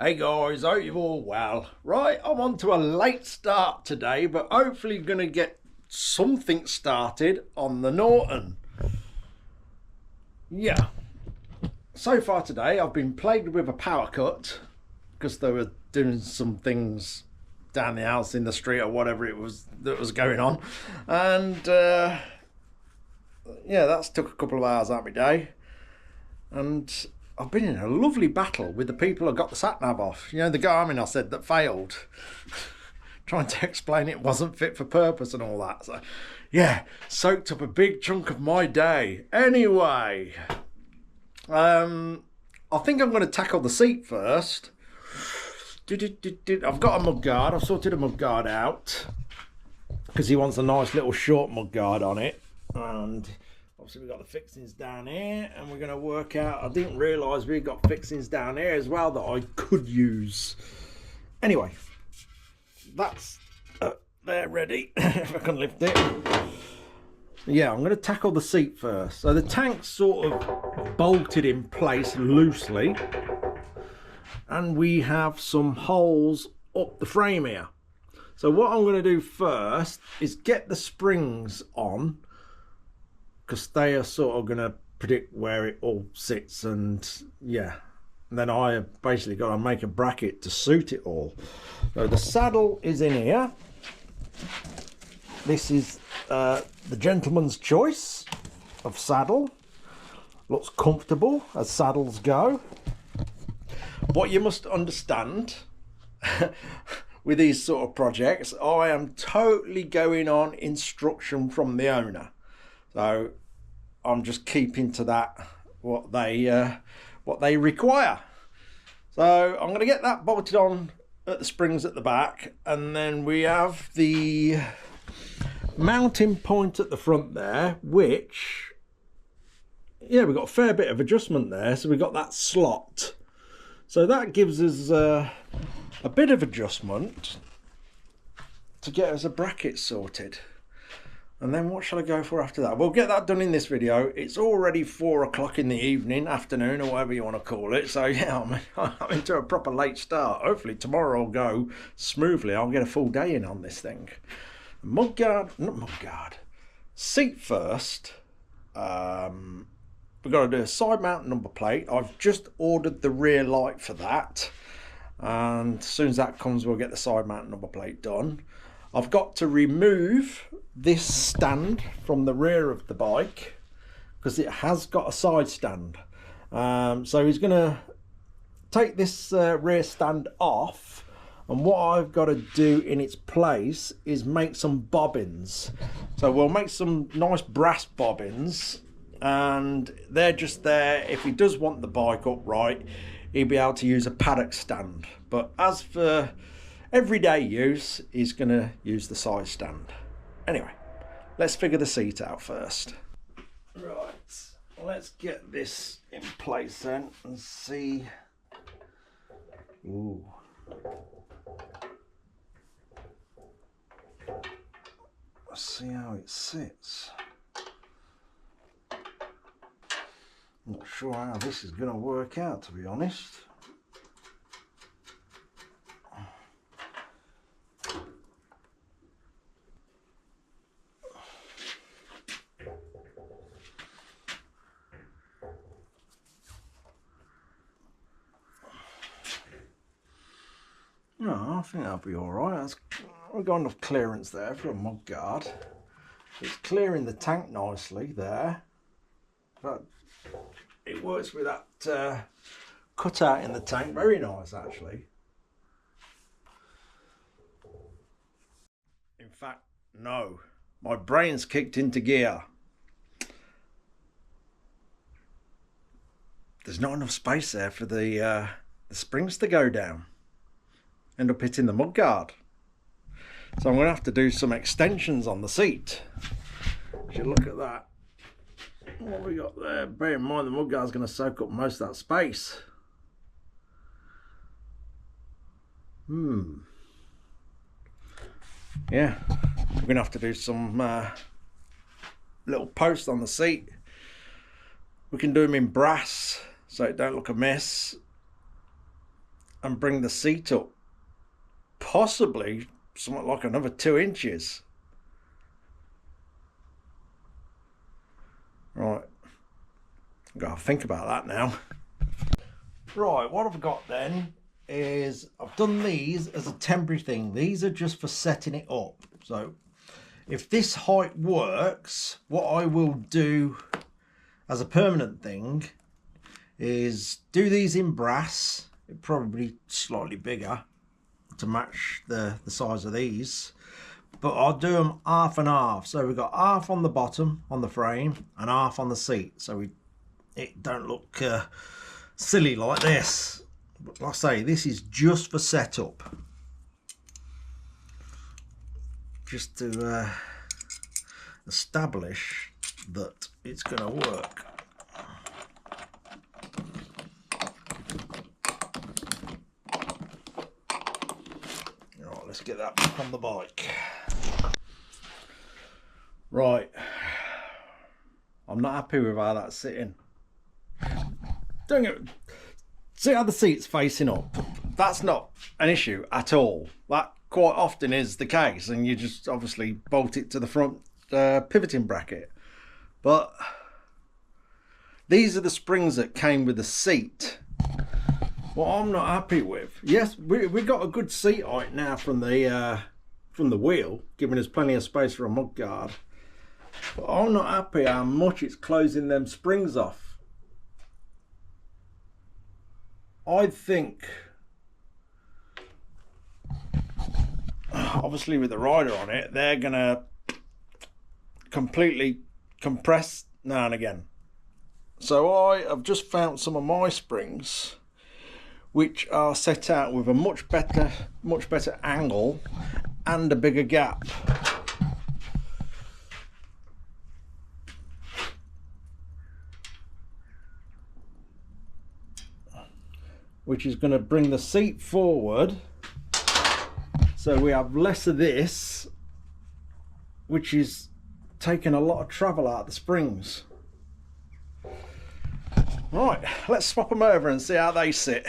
Hey guys, hope you're all well. Right, I'm on to a late start today, but hopefully going to get something started on the Norton. Yeah, so far today I've been plagued with a power cut because they were doing some things down the house, in the street, or whatever it was that was going on. And yeah, that's took a couple of hours out of my day. And I've been in a lovely battle with the people who got the sat nav off. You know, the Garmin I said that failed. Trying to explain it wasn't fit for purpose and all that. So, yeah, soaked up a big chunk of my day. Anyway, I think I'm going to tackle the seat first. I've got a mudguard. I've sorted a mudguard out because he wants a nice little short mudguard on it. And obviously we've got the fixings down here, and we're going to work out, I didn't realise we've got fixings down here as well that I could use. Anyway, that's they're ready. If I can lift it. Yeah, I'm going to tackle the seat first. So the tank's sort of bolted in place loosely, and we have some holes up the frame here. So what I'm going to do first is get the springs on, because they are sort of going to predict where it all sits, and yeah, and then I have basically got to make a bracket to suit it all. So the saddle is in here. This is the gentleman's choice of saddle. Looks comfortable as saddles go. What you must understand with these sort of projects, I am totally going on instruction from the owner. So I'm just keeping to that, what they require. So I'm going to get that bolted on at the springs at the back, and then we have the mounting point at the front there, which, yeah, we've got a fair bit of adjustment there. So we've got that slot. So that gives us a bit of adjustment to get us a bracket sorted. And then what shall I go for after that? We'll get that done in this video. It's already 4 o'clock in the evening, afternoon, or whatever you want to call it. So yeah, I'm into a proper late start. Hopefully tomorrow will go smoothly. I'll get a full day in on this thing. Seat first. We've got to do a side mount number plate. I've just ordered the rear light for that. And as soon as that comes, we'll get the side mount number plate done. I've got to remove this stand from the rear of the bike because it has got a side stand. So he's going to take this rear stand off, and what I've got to do in its place is make some bobbins. So we'll make some nice brass bobbins, and they're just there. If he does want the bike upright, he'll be able to use a paddock stand. But as for everyday use, he's going to use the side stand. Anyway, let's figure the seat out first. Right, let's get this in place then and see. Ooh. Let's see how it sits. I'm not sure how this is going to work out, to be honest. No, I think that'll be all right. We've got enough clearance there for a mudguard. It's clearing the tank nicely there. But it works with that cutout in the tank. Very nice, actually. In fact, no. My brain's kicked into gear. There's not enough space there for the springs to go down. End up hitting the mudguard. So I'm going to have to do some extensions on the seat. If you look at that, what we got there, bear in mind the mudguard's going to soak up most of that space. Yeah, we're going to have to do some little posts on the seat. We can do them in brass so it don't look a mess. and bring the seat up possibly something like another 2 inches. Right, I've got to think about that now. Right, what I've got then is I've done these as a temporary thing. These are just for setting it up. So if this height works, what I will do as a permanent thing is do these in brass, probably slightly bigger to match the size of these, but I'll do them half and half. So we've got half on the bottom on the frame and half on the seat, so it don't look silly like this. But like I say, this is just for setup, just to establish that it's going to work. Right, let's get that back on the bike. Right, I'm not happy with how that's sitting. Don't get, see how the seat's facing up? That's not an issue at all. That quite often is the case, and you just obviously bolt it to the front pivoting bracket. But these are the springs that came with the seat. What I'm not happy with, yes, we got a good seat height now from the wheel, giving us plenty of space for a mudguard. But I'm not happy how much it's closing them springs off. I think, obviously with the rider on it, they're gonna completely compress now and again. So I have just found some of my springs which are set out with a much better angle and a bigger gap. Which is going to bring the seat forward, so we have less of this, which is taking a lot of travel out of the springs. Right, let's swap them over and see how they sit.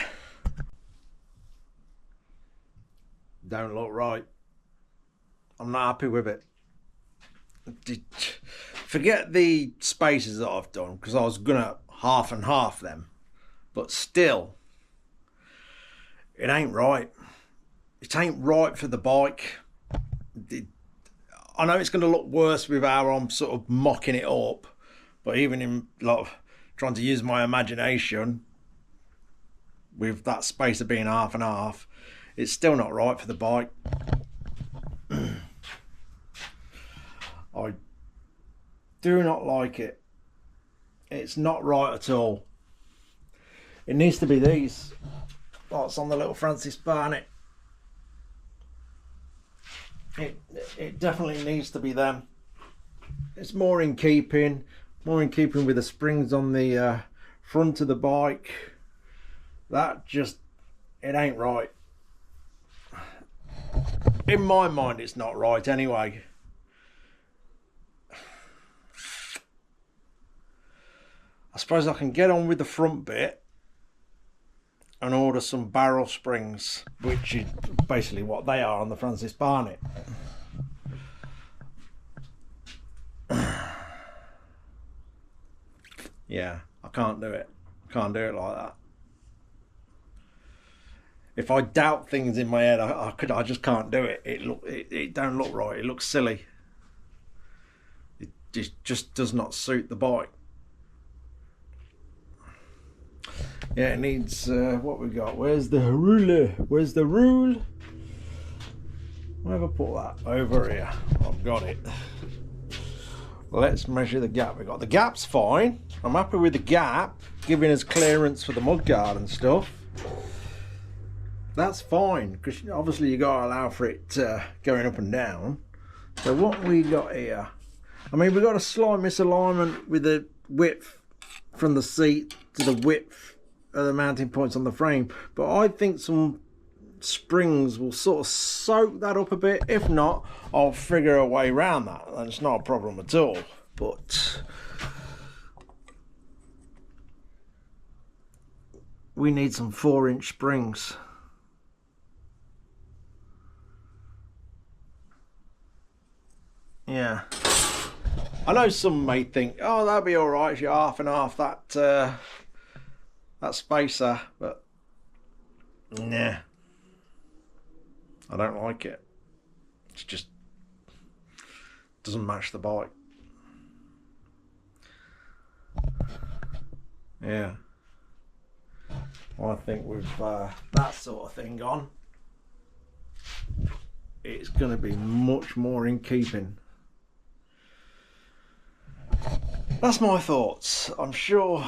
Don't look right. I'm not happy with it. Forget the spaces that I've done, because I was gonna half and half them, but still, it ain't right. It ain't right for the bike. I know it's going to look worse with how I'm sort of mocking it up, but even in like trying to use my imagination with that space of being half and half, it's still not right for the bike. I do not like it. It's not right at all. It needs to be these. Oh, it's on the little Francis Barnett. It definitely needs to be them. It's more in keeping with the springs on the front of the bike. That just, it ain't right. In my mind, it's not right anyway. I suppose I can get on with the front bit and order some barrel springs, which is basically what they are on the Francis Barnett. Yeah, I can't do it. Can't do it like that. If I doubt things in my head, I just can't do it. It don't look right. It looks silly. It just does not suit the bike. Yeah, it needs, what we got? Where's the ruler? Where's the rule? Where have I put that? Over here. I've got it. Let's measure the gap. We got the gap's fine. I'm happy with the gap, giving us clearance for the mudguard and stuff. That's fine, because obviously you got to allow for it going up and down. So what we got here? I mean, we got a slight misalignment with the width from the seat to the width of the mounting points on the frame, but I think some springs will sort of soak that up a bit. If not, I'll figure a way around that. That's not a problem at all. But we need some 4-inch springs. Yeah. I know some may think, oh, that'll be all right. You're half and half that spacer, but nah, I don't like it. It just doesn't match the bike. Yeah. Well, I think with that sort of thing on, it's going to be much more in keeping. That's my thoughts. I'm sure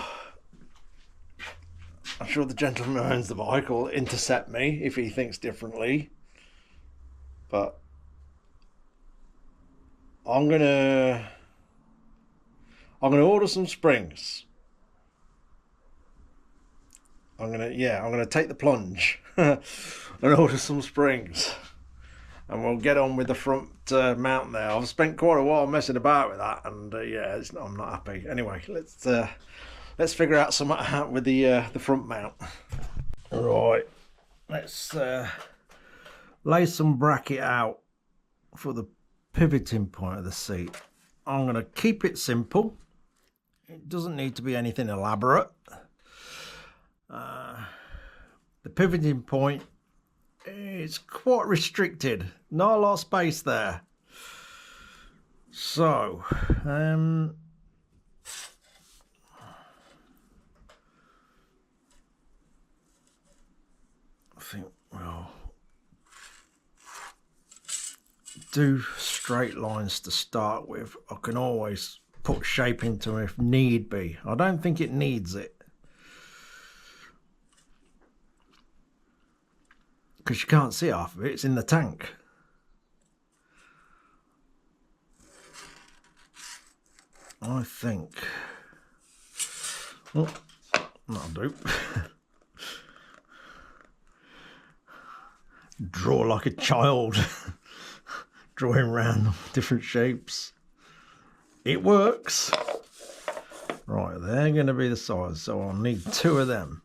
the gentleman who owns the bike will intercept me if he thinks differently. But I'm gonna order some springs. I'm gonna take the plunge and order some springs. And we'll get on with the front mount there. I've spent quite a while messing about with that, and I'm not happy. Anyway, let's figure out something out with the front mount. Right, let's lay some bracket out for the pivoting point of the seat. I'm going to keep it simple. It doesn't need to be anything elaborate. The pivoting point, it's quite restricted, not a lot of space there. So, I think we'll do straight lines to start with. I can always put shape into them if need be. I don't think it needs it, because you can't see half of it, it's in the tank. I think, oh, that'll do. Draw like a child, drawing around different shapes. It works. Right, they're going to be the size, so I'll need 2 of them.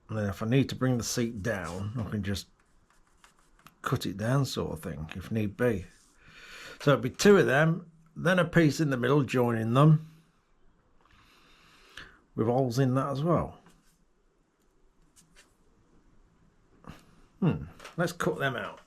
And then if I need to bring the seat down, I can just cut it down sort of thing, if need be. So it'll be 2 of them, then a piece in the middle joining them, with holes in that as well. Let's cut them out.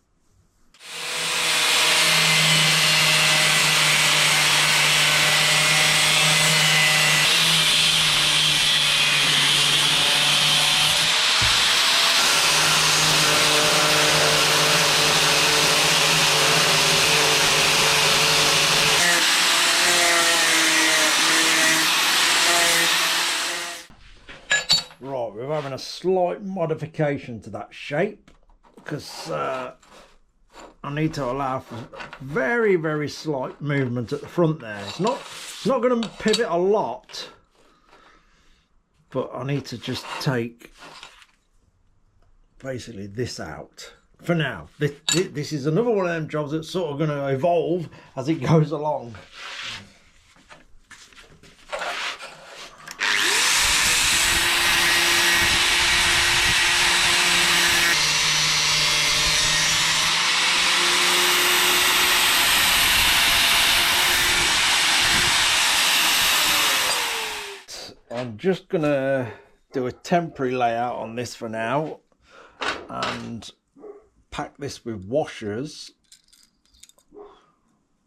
Right, we're having a slight modification to that shape, because I need to allow for very, very slight movement at the front there. It's not going to pivot a lot, but I need to just take basically this out for now. This is another one of them jobs that's sort of going to evolve as it goes along. I'm just gonna do a temporary layout on this for now and pack this with washers.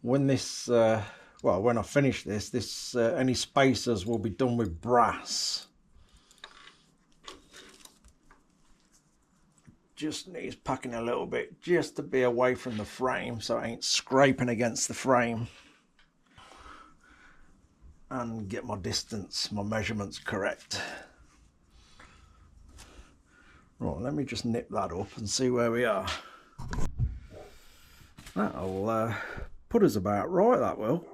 When this when I finish this any spacers will be done with brass. Just needs packing a little bit just to be away from the frame so it ain't scraping against the frame. And get my distance, my measurements correct. Right, let me just nip that up and see where we are. That'll put us about right, that will.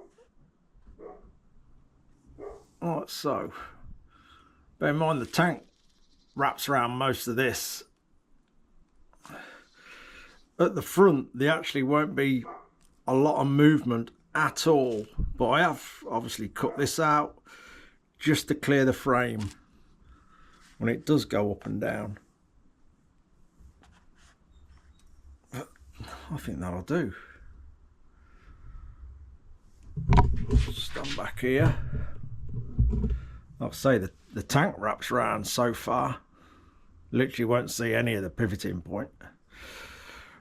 Right, so, bear in mind the tank wraps around most of this. At the front, there actually won't be a lot of movement at all, but I have obviously cut this out just to clear the frame when it does go up and down. But I think that'll do. Stand back here. Like I say, the tank wraps round so far. Literally won't see any of the pivoting point.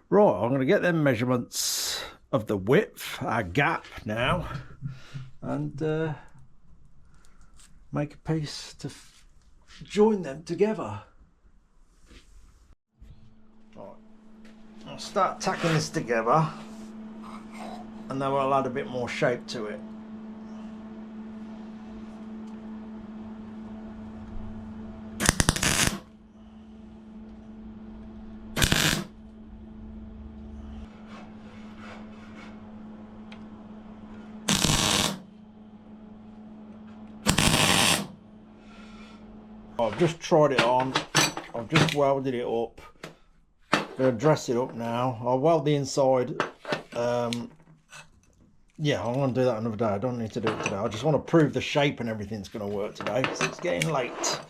Right, I'm going to get them measurements of the width, our gap now, and make a piece to join them together. Right, I'll start tacking this together, and then I'll add a bit more shape to it. I've just tried it on, I've just welded it up. I'm going to dress it up now. I'll weld the inside. Yeah, I'm going to do that another day. I don't need to do it today. I just want to prove the shape and everything's going to work today because it's getting late.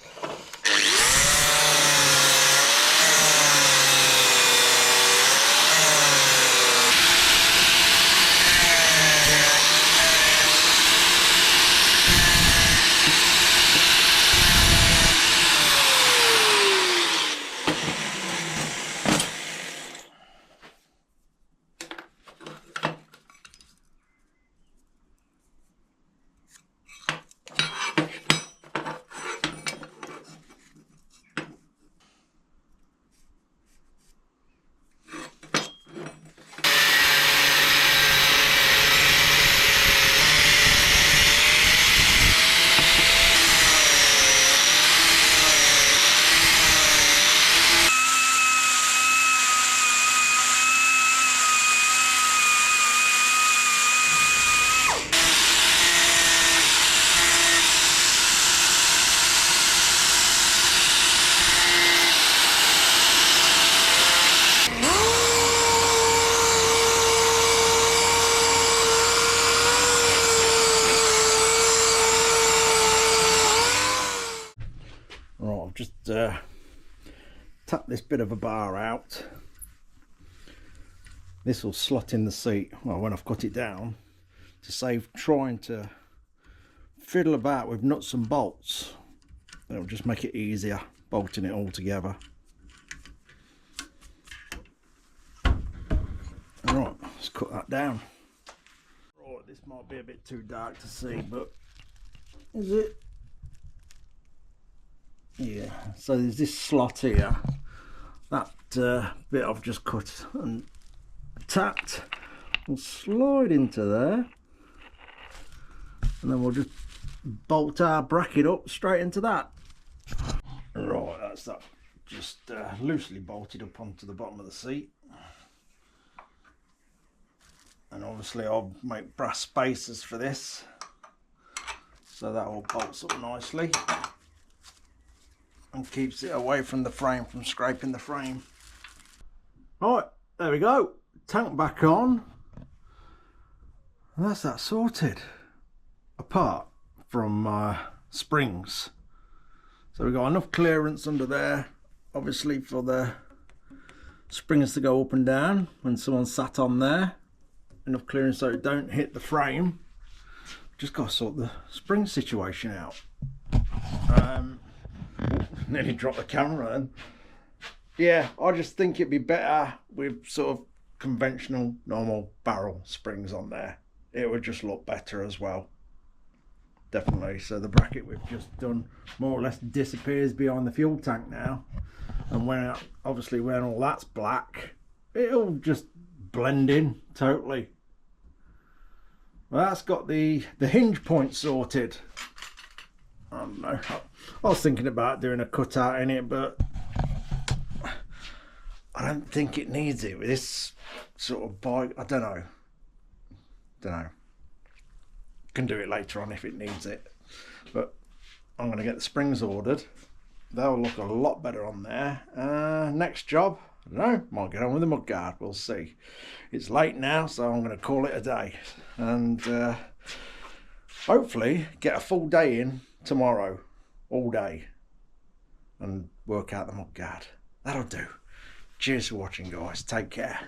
Just tap this bit of a bar out. This will slot in the seat, well, when I've cut it down, to save trying to fiddle about with nuts and bolts. It'll just make it easier bolting it all together. Right, let's cut that down. Right, this might be a bit too dark to see, but is it? Yeah, so there's this slot here, that bit I've just cut and tapped will slide into there, and then we'll just bolt our bracket up straight into that. Right, that's that, just loosely bolted up onto the bottom of the seat. And obviously I'll make brass spacers for this, so that all bolts up nicely and keeps it away from the frame, from scraping the frame. Right, there we go. Tank back on. And that's that sorted. Apart from springs. So we've got enough clearance under there, obviously, for the springs to go up and down when someone's sat on there. Enough clearance so it don't hit the frame. Just got to sort the spring situation out. Nearly dropped the camera then. Yeah, I just think it'd be better with sort of conventional normal barrel springs on there. It would just look better as well, definitely. So the bracket we've just done more or less disappears behind the fuel tank now, and when obviously when all that's black, it'll just blend in totally. Well, that's got the hinge point sorted. I don't know, I was thinking about doing a cutout in it, but I don't think it needs it with this sort of bike. I don't know. Can do it later on if it needs it, but I'm going to get the springs ordered. They'll look a lot better on there. Next job, I don't know, might get on with the mudguard, we'll see. It's late now, so I'm going to call it a day, and hopefully get a full day in tomorrow, all day, and work out the mudguard. That'll do. Cheers for watching, guys. Take care.